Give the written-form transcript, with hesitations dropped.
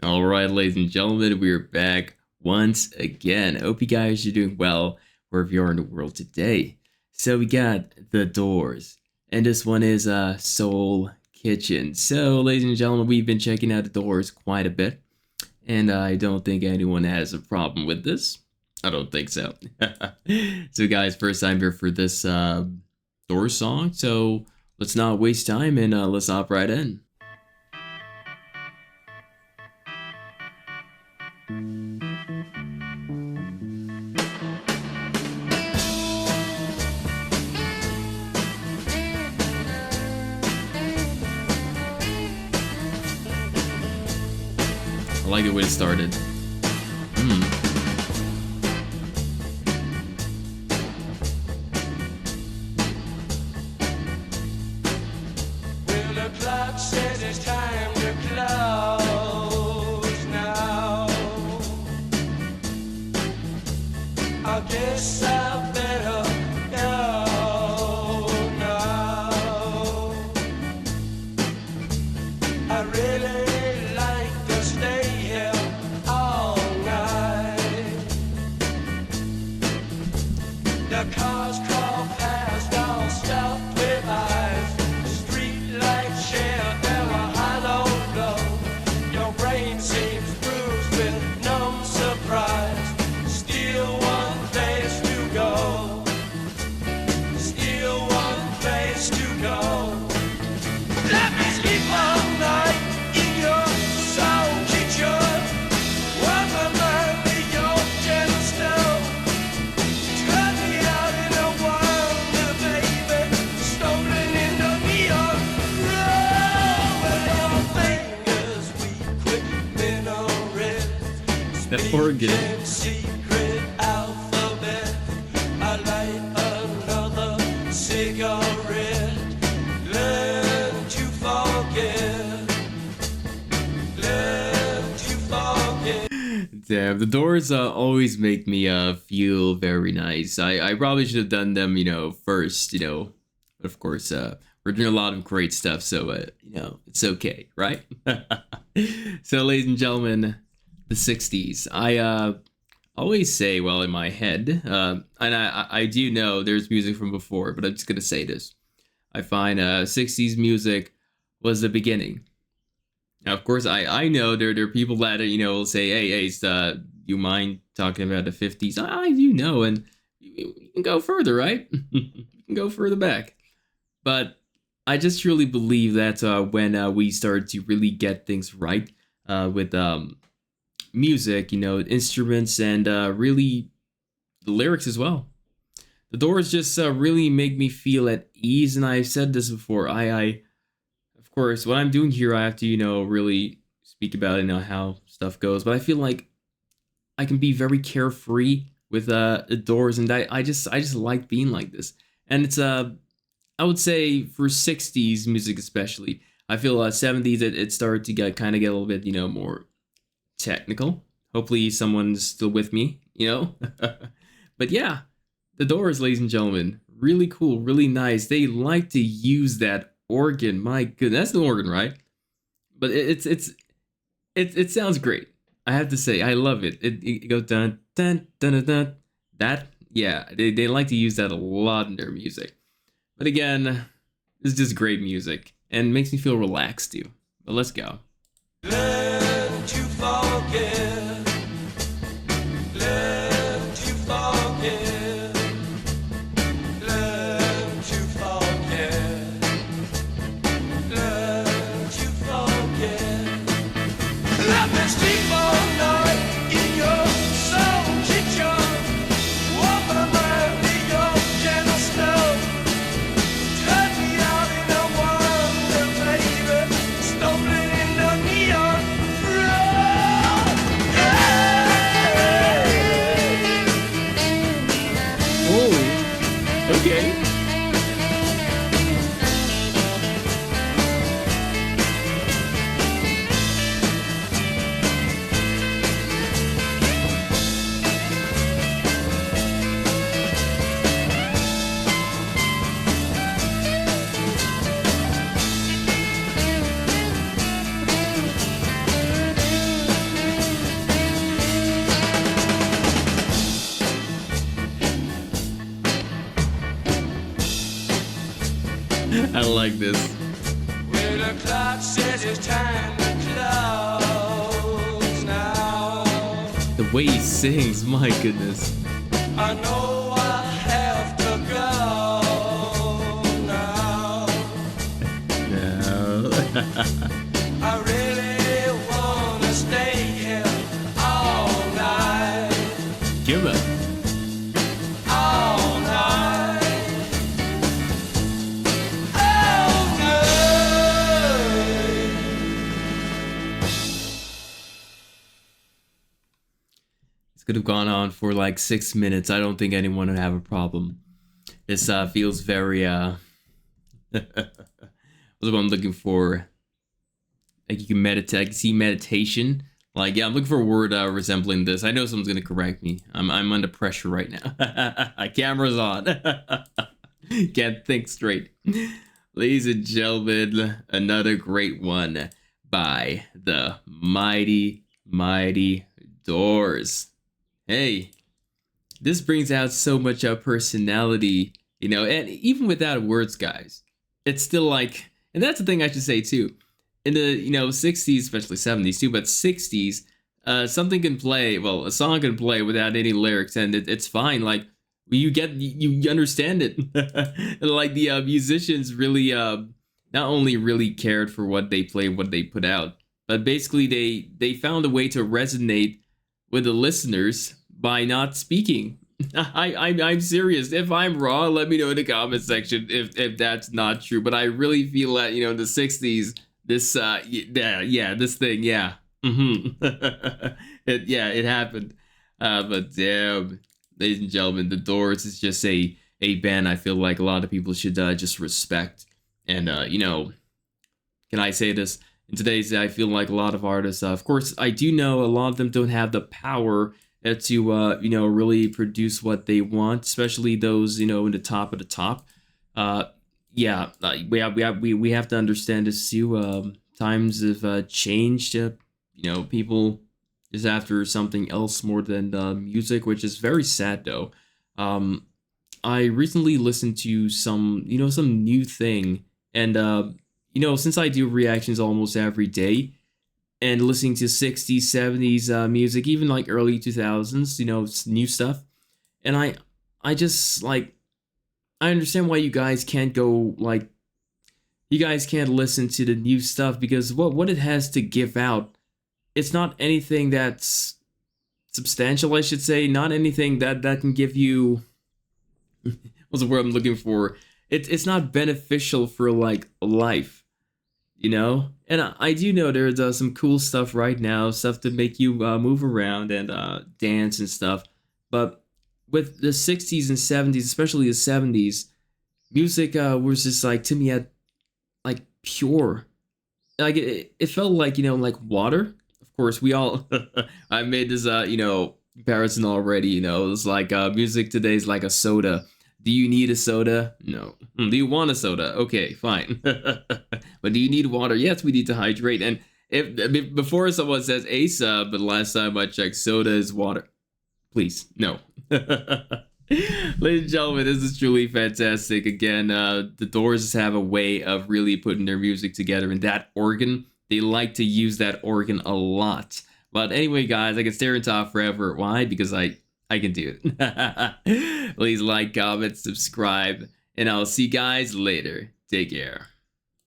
All right, ladies and gentlemen, we are back once again. Hope you guys are doing well wherever you are in the world today. So we got The Doors, and this one is Soul Kitchen. So, ladies and gentlemen, we've been checking out The Doors quite a bit, and I don't think anyone has a problem with this. I don't think so. So, guys, first time here for this Doors song, so let's not waste time and let's hop right in. I like the way it started. Well, the clock says it's time to close now. I guess I better go now. I really like to stay here all night. The cars crawl past, all stopped with eyes. Street lights share their hollow glow. Your brain seems bruised with numb surprise. Still one place to go. Still one place to go. Let me sleep all night in your soul kitchen. Warm my mind with your gentle stone. Turn me out in a wonder, baby. Stolen in the neon. Roll with your fingers, we quick minaret. That organ. Speaking secret alphabet. I light another cigarette. Learn to forget. Learn to forget. Damn, the Doors always make me feel very nice. I probably should have done them, first, But of course, we're doing a lot of great stuff, so it's okay, right? So, ladies and gentlemen, the '60s. I always say, well, in my head, and I do know there's music from before, but I'm just gonna say this. I find '60s music was the beginning. Now, of course, I know there are people that will say, hey, you mind talking about the '50s? I do know, and you can go further, right? You can go further back, but I just truly believe that when we started to really get things right with music, instruments, and really the lyrics as well. The Doors just really make me feel at ease, and I've said this before. Of course, what I'm doing here, I have to, really speak about, how stuff goes. But I feel like I can be very carefree with the Doors, and I just like being like this. And it's I would say for '60s music especially, I feel '70s it started to get a little bit more technical. Hopefully, someone's still with me. But yeah, the Doors, ladies and gentlemen, really cool, really nice. They like to use that organ. My goodness, that's the organ, right? But it sounds great. I have to say, I love it. It goes dun dun dun dun dun. That yeah, they like to use that a lot in their music. But again, it's just great music and makes me feel relaxed too. But let's go. Learn to forget. Learn to forget. Learn to forget. Learn to forget. Let me sleep all night in your soul kitchen. Warm my mind with your gentle snow. Turn me out in a wonder, baby. Stolen in the neon. Roll. Oh, okay. I like this. Well, the clock says it's time to close now. The way he sings, my goodness. I know I have to go now. No. I really wanna stay here all night, Give it. all night, all night. This could have gone on for like 6 minutes. I don't think anyone would have a problem. This feels very what's what I'm looking for. Like you can meditate. I can see meditation. Like yeah, I'm looking for a word resembling this. I know someone's gonna correct me. I'm under pressure right now. Camera's on. Can't think straight. Ladies and gentlemen, another great one by the mighty, mighty Doors. Hey, this brings out so much personality, you know, and even without words, guys, it's still like, and that's the thing I should say too. In the 60s, especially 70s too, but 60s, something can play. Well, a song can play without any lyrics, and it's fine. Like you understand it. And, like the musicians really not only really cared for what they played, what they put out, but basically they found a way to resonate with the listeners by not speaking. I'm serious. If I'm wrong, let me know in the comment section if that's not true. But I really feel that in the 60s. This this thing, it happened. But damn, ladies and gentlemen, the Doors is just a band I feel like a lot of people should just respect. And can I say this? In today's day, I feel like a lot of artists, of course, I do know a lot of them don't have the power to really produce what they want, especially those in the top of the top. We have to understand this too. Times have changed. People is after something else more than music, which is very sad though. I recently listened to some new thing, and since I do reactions almost every day, and listening to 60s, 70s music, even like early 2000s, new stuff, and I just like. I understand why you guys can't listen to the new stuff, because what it has to give out, it's not anything that's substantial, I should say, not anything that can give you what's the word I'm looking for? It's not beneficial for like life, And I do know there's some cool stuff right now, stuff to make you move around and dance and stuff, but with the 60s and 70s, especially the 70s, music was just like, to me, like pure. Like it felt like, like water. Of course, we all, I made this, comparison already, it's like music today is like a soda. Do you need a soda? No. Do you want a soda? Okay, fine. But do you need water? Yes, we need to hydrate. And if before someone says Asa, but last time I checked, soda is water. Please, no. Ladies and gentlemen, this is truly fantastic. Again, the Doors have a way of really putting their music together, and that organ, they like to use that organ a lot. But anyway, guys, I can stare and talk forever. Why? Because I can do it. Please like, comment, subscribe, and I'll see you guys later. Take care.